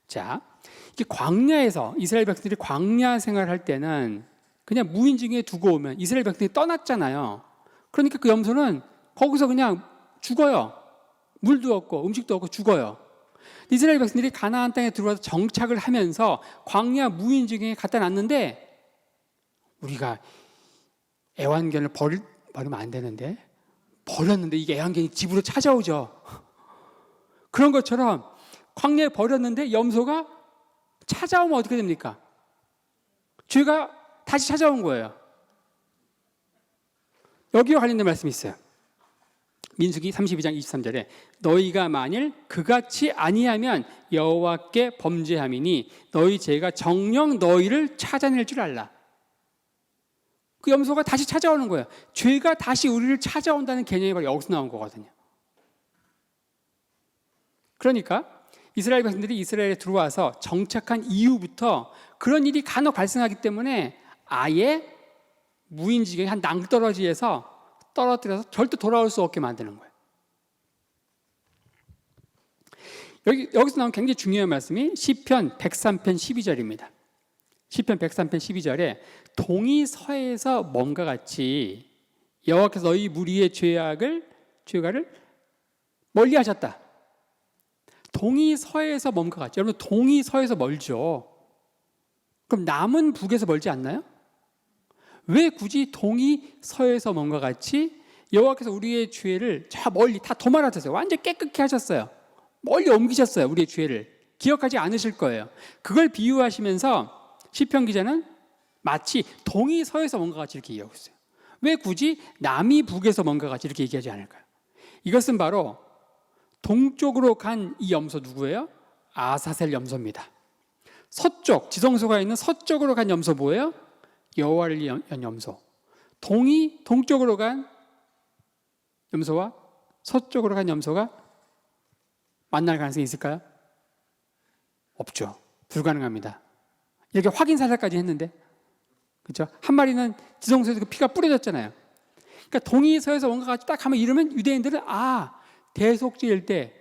자, 이게 광야에서 이스라엘 백성들이 광야 생활할 때는 그냥 무인지경에 두고 오면 이스라엘 백성들이 떠났잖아요. 그러니까 그 염소는 거기서 그냥 죽어요. 물도 없고 음식도 없고 죽어요. 이스라엘 백성들이 가나안 땅에 들어와서 정착을 하면서 광야 무인지경에 갖다 놨는데, 우리가 애완견을 버리면 안 되는데 버렸는데 이게 애완견이 집으로 찾아오죠. 그런 것처럼 광야에 버렸는데 염소가 찾아오면 어떻게 됩니까? 죄가 다시 찾아온 거예요. 여기와 관련된 말씀이 있어요. 민수기 32장 23절에 너희가 만일 그같이 아니하면 여호와께 범죄함이니 너희 죄가 정녕 너희를 찾아낼 줄 알라. 그 염소가 다시 찾아오는 거예요. 죄가 다시 우리를 찾아온다는 개념이 바로 여기서 나온 거거든요. 그러니까 이스라엘 백성들이 이스라엘에 들어와서 정착한 이후부터 그런 일이 간혹 발생하기 때문에 아예 무인지경에 한 낭떠러지에서 떨어뜨려서 절대 돌아올 수 없게 만드는 거예요. 여기서 나온 굉장히 중요한 말씀이 시편 103편 12절입니다. 시편 103편 12절에 동이 서에서 몸과 같이 여호와께서 너희 무리의 죄가를 멀리하셨다. 동이 서에서 몸과 같이. 여러분, 동이 서에서 멀죠. 그럼 남은 북에서 멀지 않나요? 왜 굳이 동이 서에서 몸과 같이 여호와께서 우리의 죄를 저 멀리 다 도말하셨어요. 완전 깨끗게 하셨어요. 멀리 옮기셨어요. 우리의 죄를 기억하지 않으실 거예요. 그걸 비유하시면서 시편 기자는 마치 동이 서에서 뭔가 같이 이렇게 얘기하고 있어요. 왜 굳이 남이 북에서 뭔가 같이 이렇게 얘기하지 않을까요? 이것은 바로 동쪽으로 간 이 염소 누구예요? 아사셀 염소입니다. 서쪽, 지성소가 있는 서쪽으로 간 염소 뭐예요? 여호와를 위한 염소. 동쪽으로 간 염소와 서쪽으로 간 염소가 만날 가능성이 있을까요? 없죠. 불가능합니다. 이렇게 확인 사살까지 했는데, 그렇죠? 한 마리는 지성소에서 그 피가 뿌려졌잖아요. 그러니까 동이서에서 뭔가 같이 딱 하면 이러면 유대인들은 대속죄일 때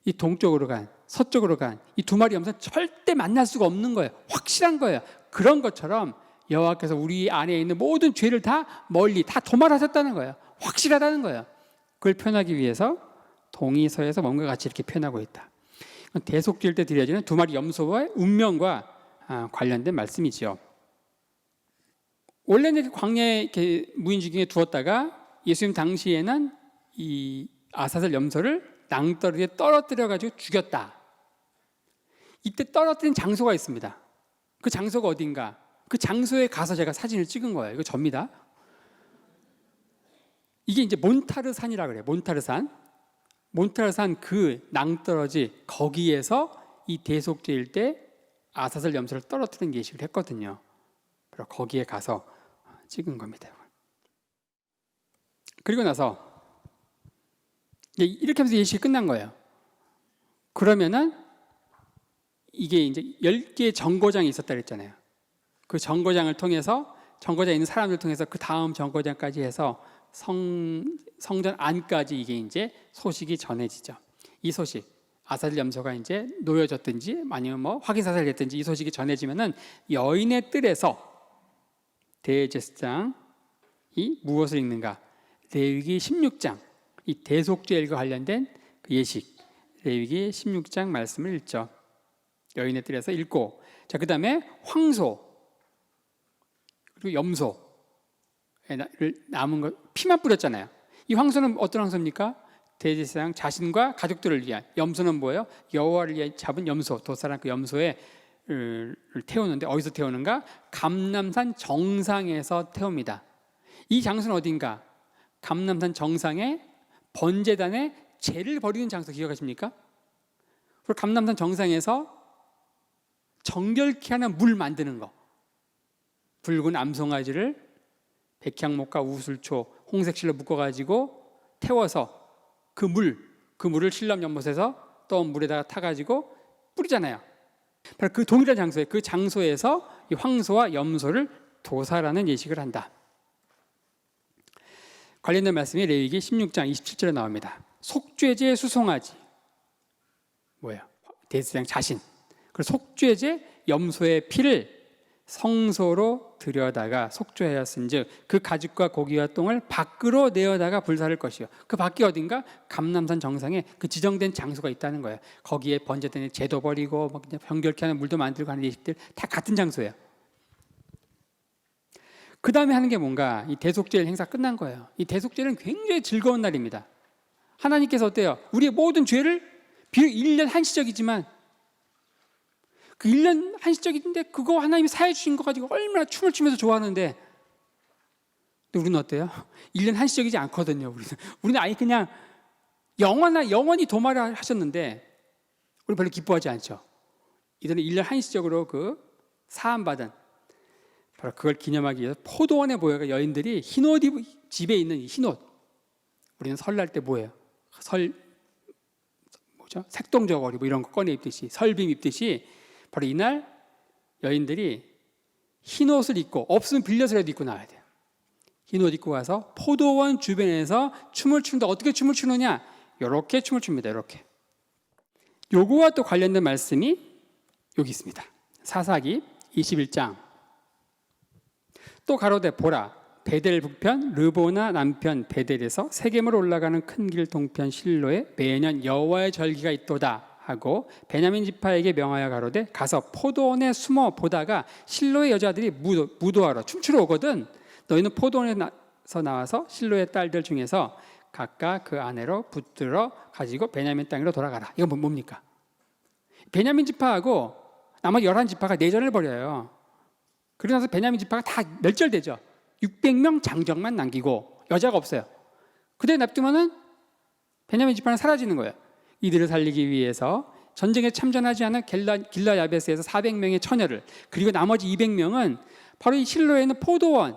이 동쪽으로 간, 서쪽으로 간 이 두 마리 염소는 절대 만날 수가 없는 거예요. 확실한 거예요. 그런 것처럼 여호와께서 우리 안에 있는 모든 죄를 다 멀리 다 도말하셨다는 거예요. 확실하다는 거예요. 그걸 표현하기 위해서 동이서에서 뭔가 같이 이렇게 표현하고 있다. 대속죄일 때 드려지는 두 마리 염소의 운명과 관련된 말씀이죠. 원래는 광야에 이렇게 무인지경에 두었다가 예수님 당시에는 이 아사셀 염소를 낭떠러지에 떨어뜨려 가지고 죽였다. 이때 떨어뜨린 장소가 있습니다. 그 장소가 어딘가? 그 장소에 가서 제가 사진을 찍은 거예요. 이거 접니다. 이게 이제 몬타르산이라 그래요. 몬타르산 그 낭떠러지 거기에서 이 대속죄일 때 아사셀 염소를 떨어뜨린 예식을 했거든요. 그래서 거기에 가서 찍은 겁니다. 그리고 나서 이렇게 하면서 예식이 끝난 거예요. 그러면은 이게 이제 10개의 정거장이 있었다 그랬잖아요. 그 정거장을 통해서 정거장에 있는 사람들을 통해서 그 다음 정거장까지 해서 성전 안까지 이게 이제 소식이 전해지죠. 이 소식, 아사셀 염소가 이제 놓여졌든지 아니면 뭐 확인 사살됐든지 이 소식이 전해지면은 여인의 뜰에서 대제사장이 무엇을 읽는가? 레위기 16장, 이 대속죄일과 관련된 그 예식, 레위기 16장 말씀을 읽죠. 여인의 뜰에서 읽고, 자, 그 다음에 황소 그리고 염소 남은 것 피만 뿌렸잖아요. 이 황소는 어떤 황소입니까? 대제사장 자신과 가족들을 위한. 염소는 뭐예요? 여호와를 위해 잡은 염소, 도살한 그 염소에 태우는데 어디서 태우는가? 감람산 정상에서 태웁니다. 이 장소는 어딘가? 감람산 정상에 번제단에 제를 버리는 장소 기억하십니까? 그리고 감람산 정상에서 정결케 하는 물 만드는 거. 붉은 암송아지를 백향목과 우술초, 홍색실로 묶어가지고 태워서 그 물, 그 물을 실럼 연못에서 떠온 물에다가 타가지고 뿌리잖아요. 바로 그 동일한 장소에, 그 장소에서 이 황소와 염소를 도살하는 예식을 한다. 관련된 말씀이 레위기 16장 27절에 나옵니다. 속죄제 수송아지, 뭐예요? 대제사장 자신. 그 속죄제 염소의 피를 성소로 들여다가 속죄하였은즉 그 가죽과 고기와 똥을 밖으로 내어다가 불사를 것이요. 그 밖이 어딘가? 감람산 정상에 그 지정된 장소가 있다는 거예요. 거기에 번제된 제도 버리고 뭐 병결케 하는 물도 만들고 하는 예식들 다 같은 장소예요. 그 다음에 하는 게 뭔가? 이 대속죄일 행사 끝난 거예요. 이 대속죄일은 굉장히 즐거운 날입니다. 하나님께서 어때요? 우리의 모든 죄를 비록 1년 한시적이지만 그 1년 한시적인데 그거 하나님이 사해 주신 거 가지고 얼마나 춤을 추면서 좋아하는데, 근데 우리는 어때요? 1년 한시적이지 않거든요. 우리는 아예 그냥 영원히 도말을 하셨는데 우리 별로 기뻐하지 않죠. 이들은 1년 한시적으로 그 사함받은, 바로 그걸 기념하기 위해서 포도원에 모여가 여인들이 흰옷 집에 있는 이 흰옷, 우리는 설날 때 뭐예요? 색동저고리 뭐 이런 거 꺼내 입듯이, 설빔 입듯이 바로 이날 여인들이 흰옷을 입고, 없으면 빌려서라도 입고 나와야 돼요. 흰옷 입고 가서 포도원 주변에서 춤을 추는데 어떻게 춤을 추느냐? 이렇게 춤을 춥니다. 이렇게. 요거와 또 관련된 말씀이 여기 있습니다. 사사기 21장. 또 가로되 보라, 베델 북편 르보나 남편 베델에서 세겜으로 올라가는 큰 길 동편 실로에 매년 여호와의 절기가 있도다 하고 베냐민 지파에게 명하여 가로되 가서 포도원에 숨어 보다가 실로의 여자들이 무도하러 춤추러 오거든 너희는 포도원에서 나와서 실로의 딸들 중에서 각각 그 아내로 붙들어 가지고 베냐민 땅으로 돌아가라. 이건 뭡니까? 베냐민 지파하고 나머지 11지파가 내전을 벌여요. 그러고 나서 베냐민 지파가 다 멸절되죠. 600명 장정만 남기고 여자가 없어요. 그대 냅두면은 베냐민 지파는 사라지는 거예요. 이들을 살리기 위해서 전쟁에 참전하지 않은 길라 야베스에서 400명의 처녀를, 그리고 나머지 200명은 바로 이 실로에 있는 포도원,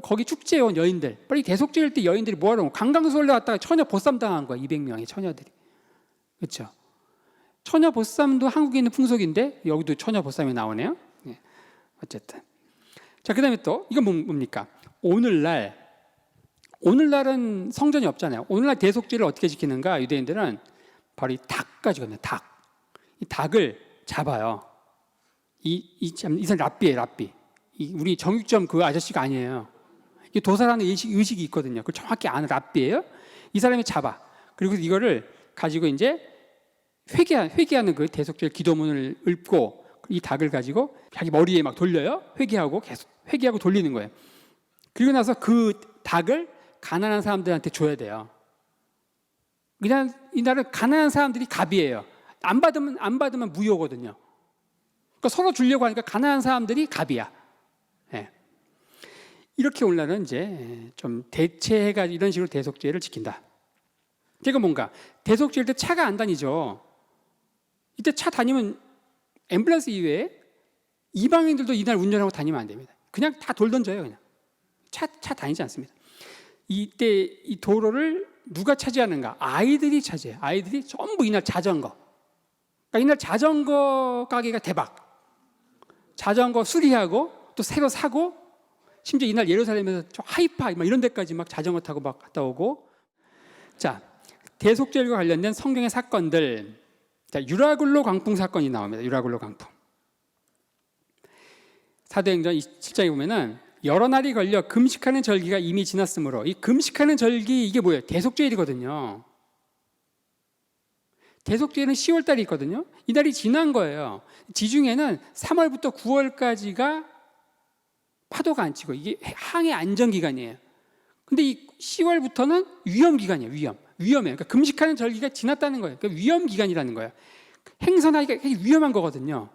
거기 축제에 온 여인들, 바로 이 대속죄일 때 여인들이 뭐하러 온, 관광소 올라갔다가 처녀 보쌈 당한 거야. 200명의 처녀들이. 그렇죠? 처녀 보쌈도 한국에 있는 풍속인데 여기도 처녀 보쌈이 나오네요. 네. 어쨌든. 자, 그 다음에 또 이건 뭡니까? 오늘날은 성전이 없잖아요. 오늘날 대속죄를 어떻게 지키는가? 유대인들은 바로 이 닭 가지고 있는 닭. 이 닭을 잡아요. 이 사람 랍비예요, 랍비. 우리 정육점 그 아저씨가 아니에요. 이 도살하는 의식이 있거든요. 그걸 정확히 아는 랍비예요. 이 사람이 잡아. 그리고 이거를 가지고 이제 회개하는 그 대속죄 기도문을 읊고 이 닭을 가지고 자기 머리에 막 돌려요. 회개하고 계속 회개하고 돌리는 거예요. 그리고 나서 그 닭을 가난한 사람들한테 줘야 돼요. 그냥 이날은 가난한 사람들이 갑이에요. 안 받으면 무효거든요. 그러니까 서로 주려고 하니까 가난한 사람들이 갑이야. 네. 이렇게 오늘날은 이제 좀 대체해가 이런 식으로 대속죄를 지킨다. 그러니까 뭔가 대속죄일 때 차가 안 다니죠. 이때 차 다니면 앰뷸런스 이외에 이방인들도 이날 운전하고 다니면 안 됩니다. 그냥 다 돌 던져요. 그냥 차 다니지 않습니다. 이때 이 도로를 누가 차지하는가? 아이들이 차지해요. 아이들이 전부 이날 자전거. 그러니까 이날 자전거 가게가 대박. 자전거 수리하고 또 새로 사고, 심지어 이날 예루살렘에서 저 하이파 이런 데까지 막 자전거 타고 막 갔다 오고. 자, 대속죄일과 관련된 성경의 사건들. 자, 유라굴로 광풍 사건이 나옵니다. 유라굴로 광풍. 사도행전 27장에 보면은 여러 날이 걸려 금식하는 절기가 이미 지났으므로, 이 금식하는 절기 이게 뭐예요? 대속죄일이거든요. 대속죄일은 10월 달이 있거든요. 이 날이 지난 거예요. 지중해는 3월부터 9월까지가 파도가 안 치고 이게 항해 안전 기간이에요. 근데 이 10월부터는 위험 기간이에요. 위험해요. 그러니까 금식하는 절기가 지났다는 거예요. 그러니까 위험 기간이라는 거예요. 행선하기가 위험한 거거든요.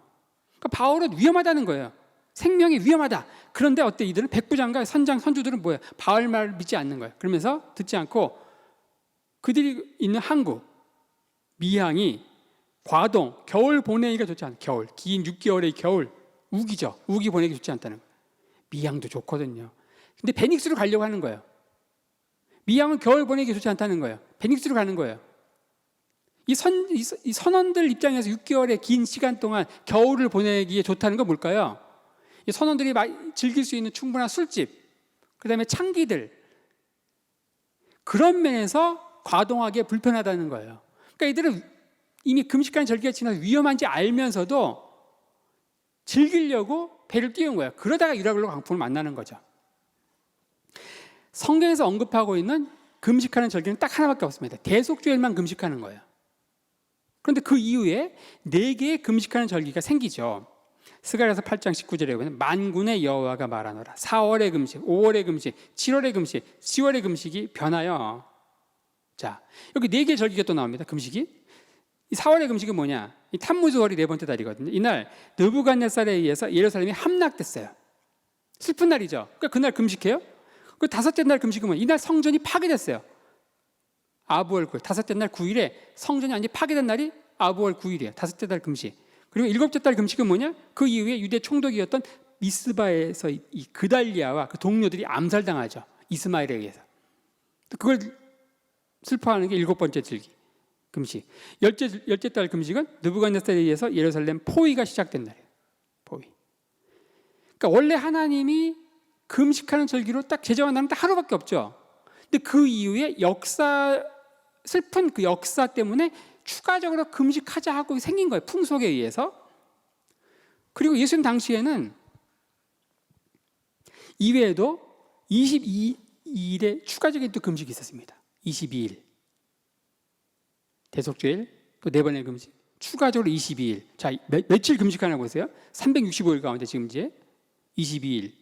그러니까 바울은 위험하다는 거예요. 생명이 위험하다. 그런데 어때? 이들은 백부장과 선주들은 뭐예요? 바울 말 믿지 않는 거예요. 그러면서 듣지 않고 그들이 있는 항구, 미항이 과동, 겨울 보내기가 좋지 않아요. 겨울, 긴 6개월의 겨울, 우기죠. 우기 보내기 좋지 않다는 거예요. 미항도 좋거든요. 근데 베닉스로 가려고 하는 거예요. 미항은 겨울 보내기 좋지 않다는 거예요. 베닉스로 가는 거예요. 이 선원들 입장에서 6개월의 긴 시간 동안 겨울을 보내기에 좋다는 건 뭘까요? 이 선원들이 즐길 수 있는 충분한 술집, 그다음에 창기들, 그런 면에서 과동하기에 불편하다는 거예요. 그러니까 이들은 이미 금식하는 절기가 지나서 위험한지 알면서도 즐기려고 배를 띄운 거예요. 그러다가 유라굴로 광풍을 만나는 거죠. 성경에서 언급하고 있는 금식하는 절기는 딱 하나밖에 없습니다. 대속주일만 금식하는 거예요. 그런데 그 이후에 4개의 금식하는 절기가 생기죠. 스가랴서 8장 19절에 보면 만군의 여호와가 말하노라. 4월의 금식, 5월의 금식, 7월의 금식, 10월의 금식이 변하여. 자, 여기 4개의 절기가 또 나옵니다. 금식이. 이 4월의 금식은 뭐냐? 이 탐무즈월이 4번째 달이거든요. 이날 느부갓네살에 의해서 예루살렘이 함락됐어요. 슬픈 날이죠. 그러니까 그날 금식해요. 그 5째 날 금식은 뭐냐? 이날 성전이 파괴됐어요. 아부월 9일, 5째 날 9일에 성전이 완전히 파괴된 날이 아부월 9일이에요. 5째 달 금식. 그리고 7째 달 금식은 뭐냐? 그 이후에 유대 총독이었던 미스바에서 이 그달리아와 그 동료들이 암살당하죠. 이스마엘에 의해서. 그걸 슬퍼하는 게 7번째 절기 금식. 10째 달 금식은 느부갓네살에 의해서 예루살렘 포위가 시작된 날이에요. 포위. 그러니까 원래 하나님이 금식하는 절기로 딱 제정한 날은 딱 하루밖에 없죠. 근데 그 이후에 슬픈 그 역사 때문에 추가적으로 금식하자 하고 생긴 거예요. 풍속에 의해서. 그리고 예수님 당시에는 이외에도 22일에 추가적인 또 금식이 있었습니다. 22일. 대속죄일, 또 4번의 금식. 추가적으로 22일. 자, 며칠 금식하나 보세요. 365일 가운데 지금 이제 22일,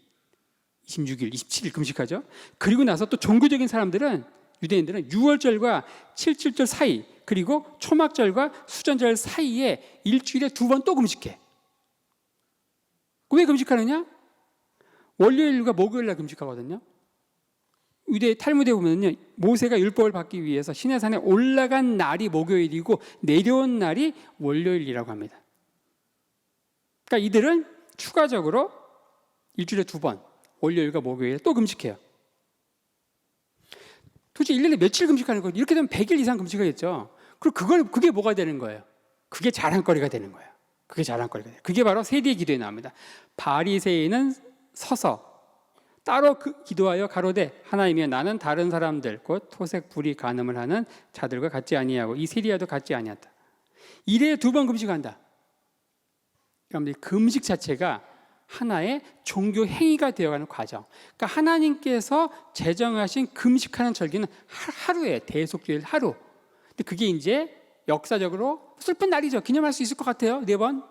26일, 27일 금식하죠. 그리고 나서 또 종교적인 사람들은, 유대인들은 6월절과 77절 사이, 그리고 초막절과 수전절 사이에 일주일에 2번 또 금식해. 왜 금식하느냐? 월요일과 목요일날 금식하거든요. 유대 탈무드에 보면요, 모세가 율법을 받기 위해서 시내산에 올라간 날이 목요일이고 내려온 날이 월요일이라고 합니다. 그러니까 이들은 추가적으로 일주일에 2번, 월요일과 목요일에 또 금식해요. 도대체 1년에 며칠 금식하는 거예요? 이렇게 되면 100일 이상 금식하겠죠. 그리고 그게 뭐가 되는 거예요? 그게 자랑거리가 되는 거예요. 그게 자랑거리가 돼요. 그게 바로 세대의 기도에 나옵니다. 바리새인은 서서 따로 기도하여 가로되 하나님이여 나는 다른 사람들 곧 토색 불의 간음을 하는 자들과 같지 아니하고 이 세리야도 같지 아니하다. 1회에 2번 금식한다. 여러분들 금식 자체가 하나의 종교 행위가 되어가는 과정. 그러니까 하나님께서 제정하신 금식하는 절기는 하루에 대속주일 하루. 근데 그게 이제 역사적으로 슬픈 날이죠. 기념할 수 있을 것 같아요. 4번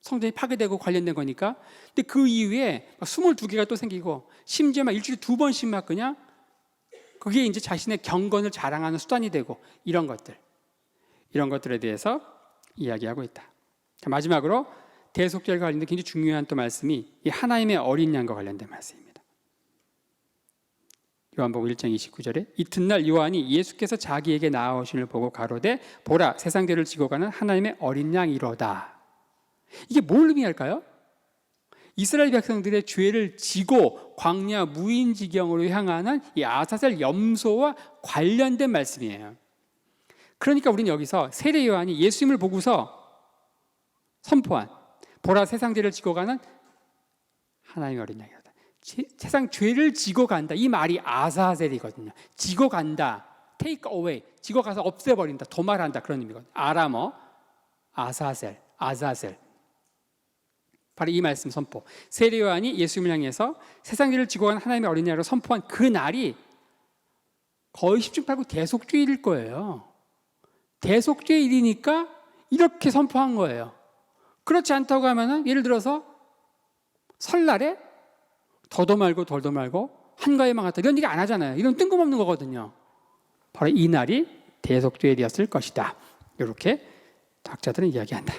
성전이 파괴되고 관련된 거니까. 근데 그 이후에 22개가 또 생기고 심지어 막 일주일에 2번씩 막 그냥 그게 이제 자신의 경건을 자랑하는 수단이 되고 이런 것들에 대해서 이야기하고 있다. 자, 마지막으로 대속절과 관련된 굉장히 중요한 또 말씀이 이 하나님의 어린 양과 관련된 말씀입니다. 요한복음 1장 29절에 이튿날 요한이 예수께서 자기에게 나아오심을 보고 가로되 보라 세상 죄를 지고 가는 하나님의 어린 양이로다. 이게 뭘 의미할까요? 이스라엘 백성들의 죄를 지고 광야 무인지경으로 향하는 이 아사셀 염소와 관련된 말씀이에요. 그러니까 우리는 여기서 세례 요한이 예수님을 보고서 선포한 보라 세상 죄를 지고 가는 하나님의 어린 양이로다. 세상 죄를 지고 간다. 이 말이 아사셀이거든요. 지고 간다. take away. 지고 가서 없애버린다. 도말한다. 그런 의미거든요. 아람어 아사셀. 바로 이 말씀 선포. 세례 요한이 예수님을 향해서 세상 죄를 지고 간 하나님의 어린 양으로 선포한 그 날이 거의 10중 8구 대속죄일일 거예요. 대속죄일이니까 이렇게 선포한 거예요. 그렇지 않다고 하면은 예를 들어서 설날에 더도 말고 덜도 말고 한가위 망했다 이런 얘기 안 하잖아요. 이런 뜬금없는 거거든요. 바로 이 날이 대속죄일이었을 것이다. 이렇게 학자들은 이야기한다.